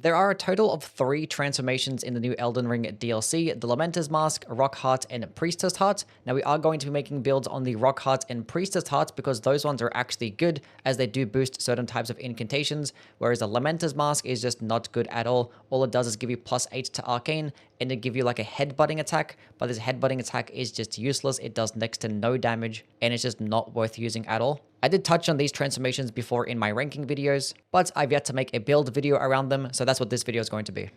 There are a total of 3 transformations in the new Elden Ring DLC, the Lamenter's Mask, Rock Heart, and Priestess Heart. Now we are going to be making builds on the Rock Heart and Priestess Heart because those ones are actually good as they do boost certain types of incantations, whereas the Lamenter's Mask is just not good at all. All it does is give you +8 to Arcane, and it give you like a headbutting attack, but this headbutting attack is just useless. It does next to no damage, and it's just not worth using at all. I did touch on these transformations before in my ranking videos, but I've yet to make a build video around them, so that's what this video is going to be.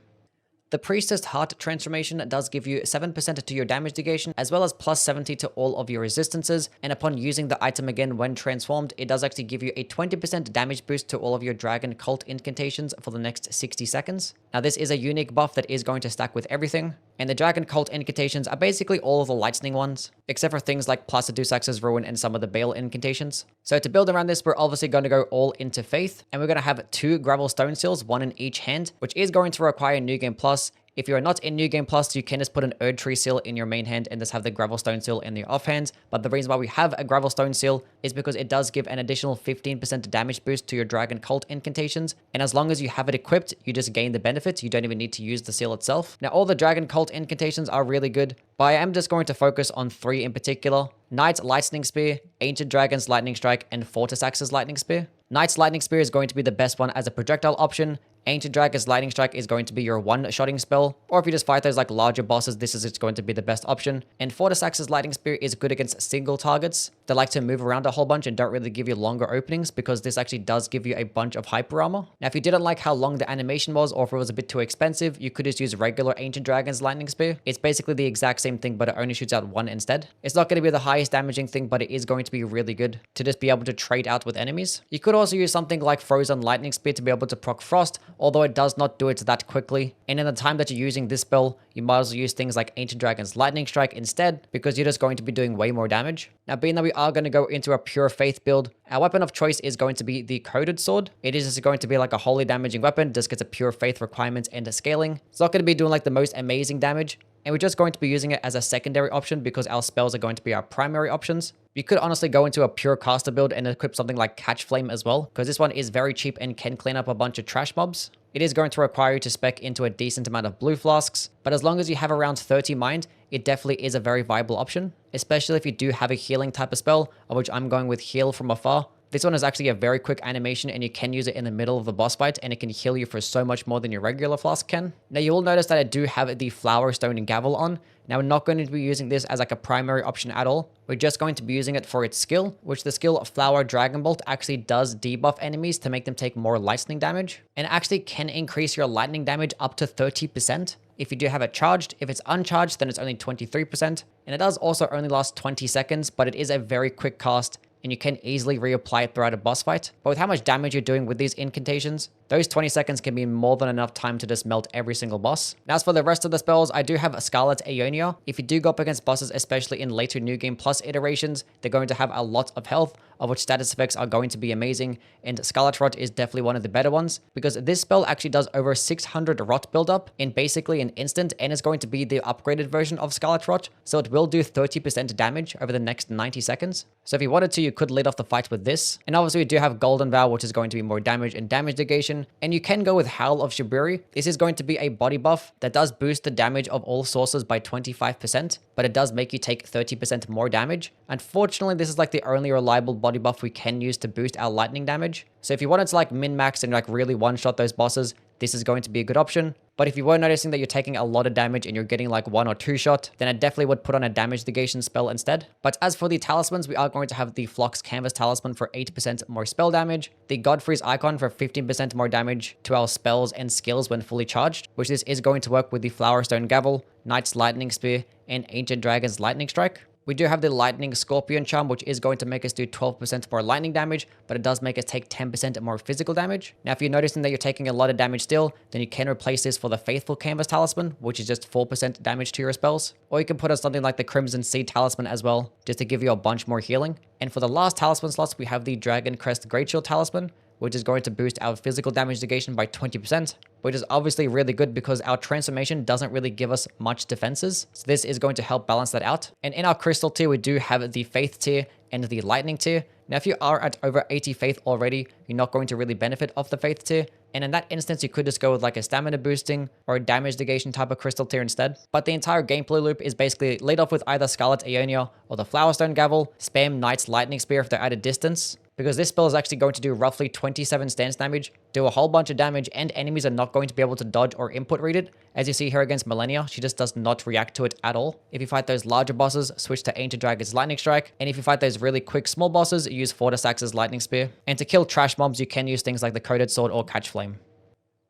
The Priestess Heart transformation does give you 7% to your damage negation, as well as +70 to all of your resistances, and upon using the item again when transformed, it does actually give you a 20% damage boost to all of your Dragon Cult incantations for the next 60 seconds. Now this is a unique buff that is going to stack with everything, and the Dragon Cult incantations are basically all of the lightning ones, except for things like Placidusax's Ruin and some of the Bale incantations. So to build around this, we're obviously going to go all into Faith, and we're going to have 2 Gravel Stone Seals, 1 in each hand, which is going to require New Game Plus. If you're not in New Game Plus, you can just put an Erdtree seal in your main hand and just have the Gravelstone seal in the offhand. But the reason why we have a Gravelstone seal is because it does give an additional 15% damage boost to your Dragon Cult incantations. And as long as you have it equipped, you just gain the benefits. You don't even need to use the seal itself. Now, all the Dragon Cult incantations are really good, but I am just going to focus on 3 in particular. Knight's Lightning Spear, Ancient Dragon's Lightning Strike, and Fortis Axe's Lightning Spear. Knight's Lightning Spear is going to be the best one as a projectile option. Ancient Dragon's Lightning Strike is going to be your one-shotting spell, or if you just fight those like larger bosses, this is just going to be the best option. And Fortis Axe's Lightning Spear is good against single targets that like to move around a whole bunch and don't really give you longer openings, because this actually does give you a bunch of hyper armor. Now, if you didn't like how long the animation was, or if it was a bit too expensive, you could just use regular Ancient Dragon's Lightning Spear. It's basically the exact same thing, but it only shoots out 1 instead. It's not going to be the highest damaging thing, but it is going to be really good to just be able to trade out with enemies. You could also use something like Frozen Lightning Spear to be able to proc Frost, although it does not do it that quickly. And in the time that you're using this spell, you might as well use things like Ancient Dragon's Lightning Strike instead, because you're just going to be doing way more damage. Now, being that we are going to go into a pure Faith build, our weapon of choice is going to be the Coded Sword. It is just going to be like a holy damaging weapon, just gets a pure Faith requirement and a scaling. It's not going to be doing like the most amazing damage, and we're just going to be using it as a secondary option because our spells are going to be our primary options. You could honestly go into a pure caster build and equip something like Catch Flame as well, because this one is very cheap and can clean up a bunch of trash mobs. It is going to require you to spec into a decent amount of blue flasks, but as long as you have around 30 mind, it definitely is a very viable option, especially if you do have a healing type of spell, of which I'm going with Heal from Afar. This one is actually a very quick animation, and you can use it in the middle of the boss fight, and it can heal you for so much more than your regular flask can. Now, you will notice that I do have the Flower Stone and Gavel on. Now, we're not going to be using this as like a primary option at all. We're just going to be using it for its skill, which the skill Flower Dragon Bolt actually does debuff enemies to make them take more lightning damage, and actually can increase your lightning damage up to 30%. If you do have it charged. If it's uncharged, then it's only 23%. And it does also only last 20 seconds, but it is a very quick cast, and you can easily reapply it throughout a boss fight. But with how much damage you're doing with these incantations, those 20 seconds can be more than enough time to just melt every single boss. Now, as for the rest of the spells, I do have a Scarlet Aeonia. If you do go up against bosses, especially in later New Game Plus iterations, they're going to have a lot of health, of which status effects are going to be amazing, and Scarlet Rot is definitely one of the better ones, because this spell actually does over 600 Rot buildup in basically an instant, and is going to be the upgraded version of Scarlet Rot, so it will do 30% damage over the next 90 seconds. So if you wanted to, you could lead off the fight with this. And obviously we do have Golden Vow, which is going to be more damage and damage negation, and you can go with Howl of Shiburi. This is going to be a body buff that does boost the damage of all sources by 25%, but it does make you take 30% more damage. Unfortunately, this is like the only reliable body buff we can use to boost our lightning damage. So if you wanted to like min-max and like really one-shot those bosses, this is going to be a good option. But if you were noticing that you're taking a lot of damage and you're getting like 1 or 2 shot, then I definitely would put on a damage negation spell instead. But as for the talismans, we are going to have the Flox Canvas Talisman for 8% more spell damage, the Godfrey's Icon for 15% more damage to our spells and skills when fully charged, which this is going to work with the Flower Stone Gavel, Knight's Lightning Spear, and Ancient Dragon's Lightning Strike. We do have the Lightning Scorpion Charm, which is going to make us do 12% more lightning damage, but it does make us take 10% more physical damage. Now, if you're noticing that you're taking a lot of damage still, then you can replace this for the Faithful Canvas Talisman, which is just 4% damage to your spells. Or you can put on something like the Crimson Seed Talisman as well, just to give you a bunch more healing. And for the last talisman slots, we have the Dragon Crest Great Shield Talisman, which is going to boost our physical damage negation by 20%, which is obviously really good because our transformation doesn't really give us much defenses. So this is going to help balance that out. And in our crystal tier, we do have the Faith tier and the Lightning tier. Now, if you are at over 80 Faith already, you're not going to really benefit off the Faith tier. And in that instance, you could just go with like a stamina boosting or a damage negation type of crystal tier instead. But the entire gameplay loop is basically lead off with either Scarlet Aeonia or the Flowerstone Gavel, spam Knight's Lightning Spear if they're at a distance, because this spell is actually going to do roughly 27 stance damage, do a whole bunch of damage, and enemies are not going to be able to dodge or input read it. As you see here against Millennia, she just does not react to it at all. If you fight those larger bosses, switch to Ancient Dragon's Lightning Strike, and if you fight those really quick small bosses, use Fortisax's Lightning Spear. And to kill trash mobs, you can use things like the Coated Sword or Catch Flame.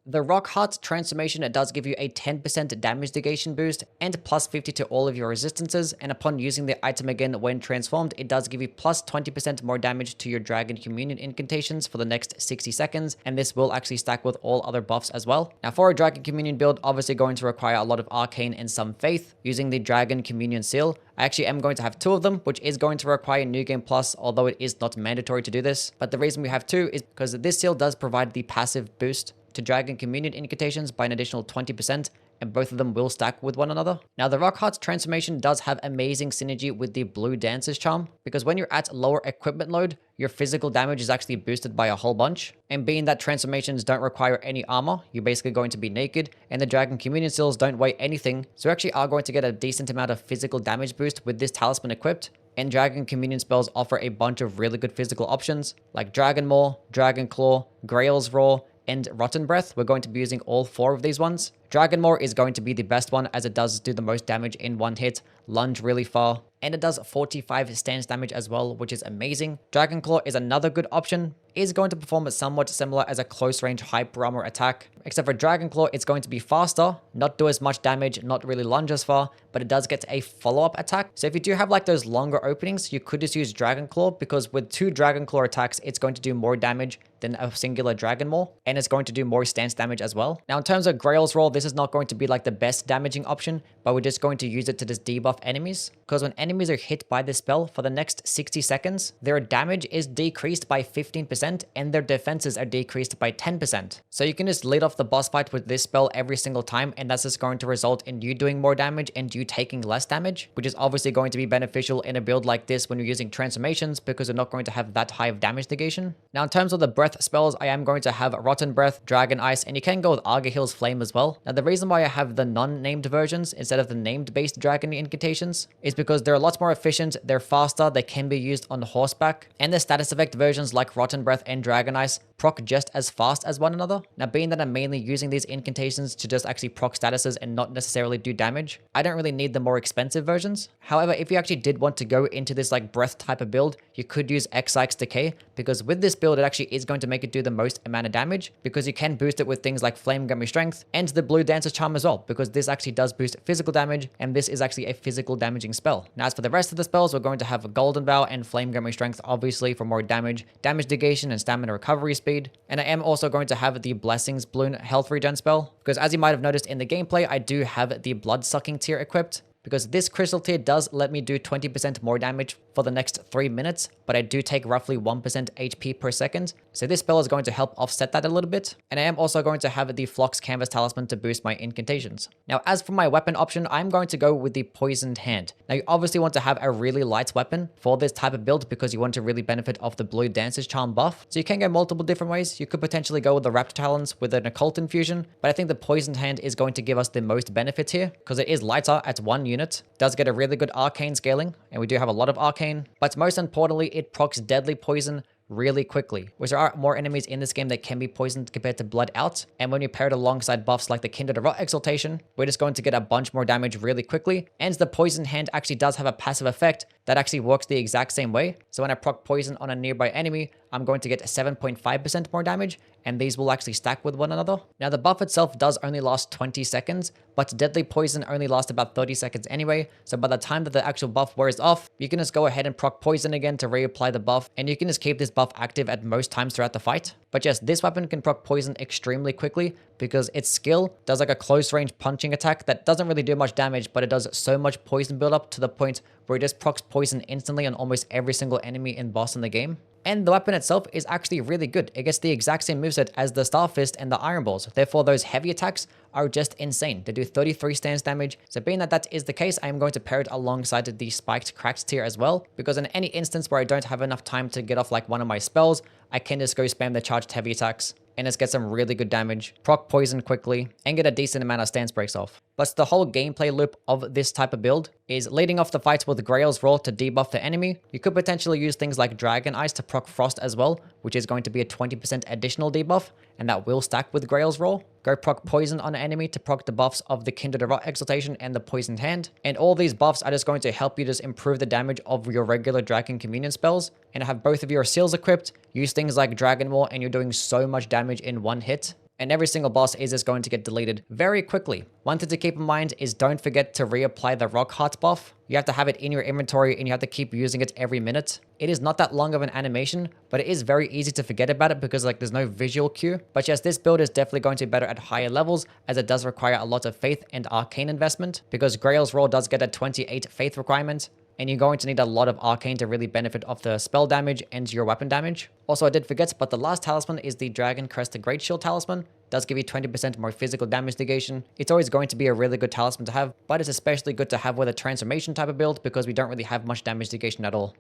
The Rock Heart transformation, it does give you a 10% damage negation boost and plus 50 to all of your resistances, and upon using the item again when transformed, it does give you plus 20% more damage to your Dragon Communion incantations for the next 60 seconds, and this will actually stack with all other buffs as well. Now for a Dragon Communion build, obviously going to require a lot of Arcane and some Faith. Using the Dragon Communion Seal, I actually am going to have 2 of them, which is going to require New Game Plus, although it is not mandatory to do this. But the reason we have 2 is because this seal does provide the passive boost to Dragon Communion incantations by an additional 20%, and both of them will stack with one another. Now the Rock Heart's transformation does have amazing synergy with the Blue Dancer's Charm, because when you're at lower equipment load, your physical damage is actually boosted by a whole bunch. And being that transformations don't require any armor, you're basically going to be naked, and the Dragon Communion seals don't weigh anything, so you actually are going to get a decent amount of physical damage boost with this talisman equipped. And Dragon Communion spells offer a bunch of really good physical options, like Dragon Maw, Dragon Claw, Grail's Roar, and Rotten Breath. We're going to be using all 4 of these ones. Dragon Maw is going to be the best one as it does do the most damage in one hit, lunge really far, and it does 45 stance damage as well, which is amazing. Dragon Claw is another good option. It is going to perform somewhat similar as a close range hyper armor attack, except for Dragon Claw, it's going to be faster, not do as much damage, not really lunge as far, but it does get a follow-up attack. So if you do have like those longer openings, you could just use Dragon Claw, because with 2 Dragon Claw attacks, it's going to do more damage than a singular Dragon Maw, and it's going to do more stance damage as well. Now in terms of Grail's Roar, this is not going to be like the best damaging option, but we're just going to use it to just debuff enemies, because when enemies are hit by this spell for the next 60 seconds, their damage is decreased by 15% and their defenses are decreased by 10%. So you can just lead off the boss fight with this spell every single time, and that's just going to result in you doing more damage and you taking less damage, which is obviously going to be beneficial in a build like this when you're using transformations, because you're not going to have that high of damage negation. Now in terms of the breath spells, I am going to have Rotten Breath, Dragon Ice, and you can go with Argahil's Flame as well. Now the reason why I have the non-named versions instead of the named based dragon incantations is because they're a lot more efficient, they're faster, they can be used on horseback, and the status effect versions like Rotten Breath and Dragon Ice proc just as fast as one another. Now being that I'm mainly using these incantations to just actually proc statuses and not necessarily do damage, I don't really need the more expensive versions. However, if you actually did want to go into this like breath type of build, you could use Exarch's Decay, because with this build it actually is going to make it do the most amount of damage, because you can boost it with things like Flame Gummy Strength and the Blue Dancer's Charm as well, because this actually does boost physical damage, and this is actually a physical damaging spell. Now as for the rest of the spells, we're going to have a Golden Bow and Flame Gummy Strength obviously for more damage negation and stamina recovery speed. And I am also going to have the Blessings Bloom health regen spell, because as you might have noticed in the gameplay, I do have the Blood Sucking tier equipped, because this crystal tier does let me do 20% more damage for the next 3 minutes, but I do take roughly 1% HP per second, so this spell is going to help offset that a little bit. And I am also going to have the Phlox Canvas Talisman to boost my incantations. Now as for my weapon option, I'm going to go with the Poisoned Hand. Now you obviously want to have a really light weapon for this type of build, because you want to really benefit off the Blue Dancer's Charm buff, so you can go multiple different ways. You could potentially go with the Raptor Talons with an Occult Infusion, but I think the Poisoned Hand is going to give us the most benefit here, because it is lighter at 1 unit, does get a really good arcane scaling, and we do have a lot of arcane, but most importantly, it procs deadly poison really quickly, which there are more enemies in this game that can be poisoned compared to Blood Out, and when you pair it alongside buffs like the Kindred of Rot Exaltation, we're just going to get a bunch more damage really quickly. And the Poisoned Hand actually does have a passive effect that actually works the exact same way, so when I proc poison on a nearby enemy, I'm going to get 7.5% more damage, and these will actually stack with one another. Now the buff itself does only last 20 seconds, but deadly poison only lasts about 30 seconds anyway, so by the time that the actual buff wears off, you can just go ahead and proc poison again to reapply the buff, and you can just keep this buff active at most times throughout the fight. But yes, this weapon can proc poison extremely quickly, because its skill does like a close range punching attack that doesn't really do much damage, but it does so much poison buildup to the point where it just procs poison instantly on almost every single enemy and boss in the game. And the weapon itself is actually really good. It gets the exact same moveset as the Star Fist and the Iron Balls. Therefore, those heavy attacks are just insane. They do 33 stance damage. So being that that is the case, I am going to pair it alongside the Spiked Cracked tier as well, because in any instance where I don't have enough time to get off like one of my spells, I can just go spam the charged heavy attacks. and it's get some really good damage, proc poison quickly, and get a decent amount of stance breaks off. But the whole gameplay loop of this type of build is leading off the fights with Grail's Roar to debuff the enemy. You could potentially use things like Dragon Ice to proc Frost as well, which is going to be a 20% additional debuff, and that will stack with Grail's Roar. Go proc Poison on an enemy to proc the buffs of the Kindred of Rot Exaltation and the Poisoned Hand. And all these buffs are just going to help you just improve the damage of your regular Dragon Communion spells. And have both of your seals equipped, use things like Dragon Maw, and you're doing so much damage in one hit. And every single boss is just going to get deleted very quickly. One thing to keep in mind is don't forget to reapply the Rock Heart buff. You have to have it in your inventory and you have to keep using it every minute. It is not that long of an animation, but it is very easy to forget about it because there's no visual cue. But yes, this build is definitely going to be better at higher levels as it does require a lot of faith and arcane investment because Grail's Roar does get a 28 faith requirement. And you're going to need a lot of arcane to really benefit off the spell damage and your weapon damage. Also, I did forget, but the last talisman is the Dragon Crested Great Shield talisman. It does give you 20% more physical damage negation. It's always going to be a really good talisman to have, but it's especially good to have with a transformation type of build because we don't really have much damage negation at all.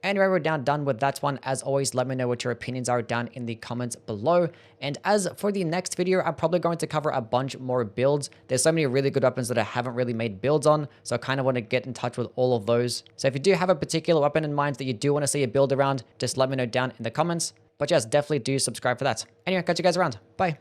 Anyway, we're now done with that one. As always, let me know what your opinions are down in the comments below. And as for the next video, I'm probably going to cover a bunch more builds. There's so many really good weapons that I haven't really made builds on, so I kind of want to get in touch with all of those. So if you do have a particular weapon in mind that you do want to see a build around, just let me know down in the comments. But yes, definitely do subscribe for that. Anyway, catch you guys around. Bye.